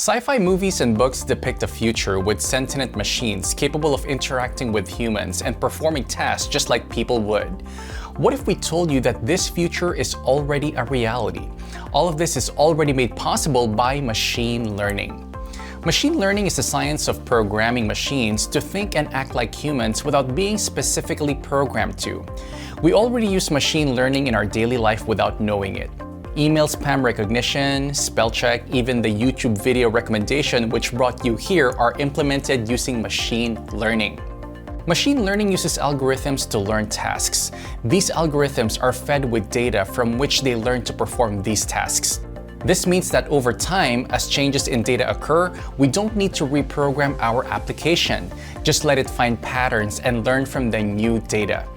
Sci-fi movies and books depict a future with sentient machines capable of interacting with humans and performing tasks just like people would. What if we told you that this future is already a reality? All of this is already made possible by machine learning. Machine learning is the science of programming machines to think and act like humans without being specifically programmed to. We already use machine learning in our daily life without knowing it. Email spam recognition, spell check, even the YouTube video recommendation which brought you here are implemented using machine learning. Machine learning uses algorithms to learn tasks. These algorithms are fed with data from which they learn to perform these tasks. This means that over time, as changes in data occur, we don't need to reprogram our application. Just let it find patterns and learn from the new data.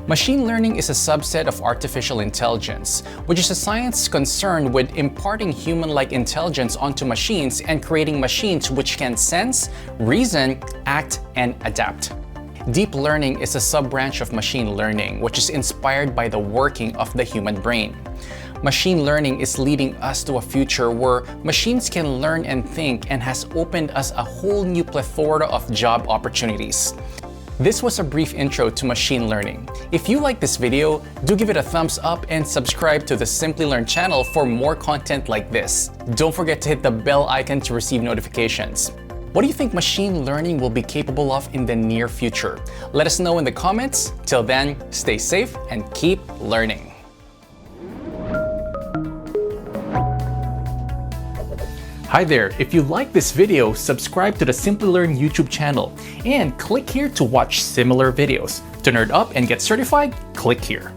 Machine learning is a subset of artificial intelligence, which is a science concerned with imparting human-like intelligence onto machines and creating machines which can sense, reason, act, and adapt. Deep learning is a sub-branch of machine learning, which is inspired by the working of the human brain. Machine learning is leading us to a future where machines can learn and think and has opened us a whole new plethora of job opportunities. This was a brief intro to machine learning. If you like this video, do give it a thumbs up and subscribe to the Simplilearn channel for more content like this. Don't forget to hit the bell icon to receive notifications. What do you think machine learning will be capable of in the near future? Let us know in the comments. Till then, stay safe and keep learning. Hi there, if you like this video, subscribe to the Simplilearn YouTube channel and click here to watch similar videos. To nerd up and get certified, click here.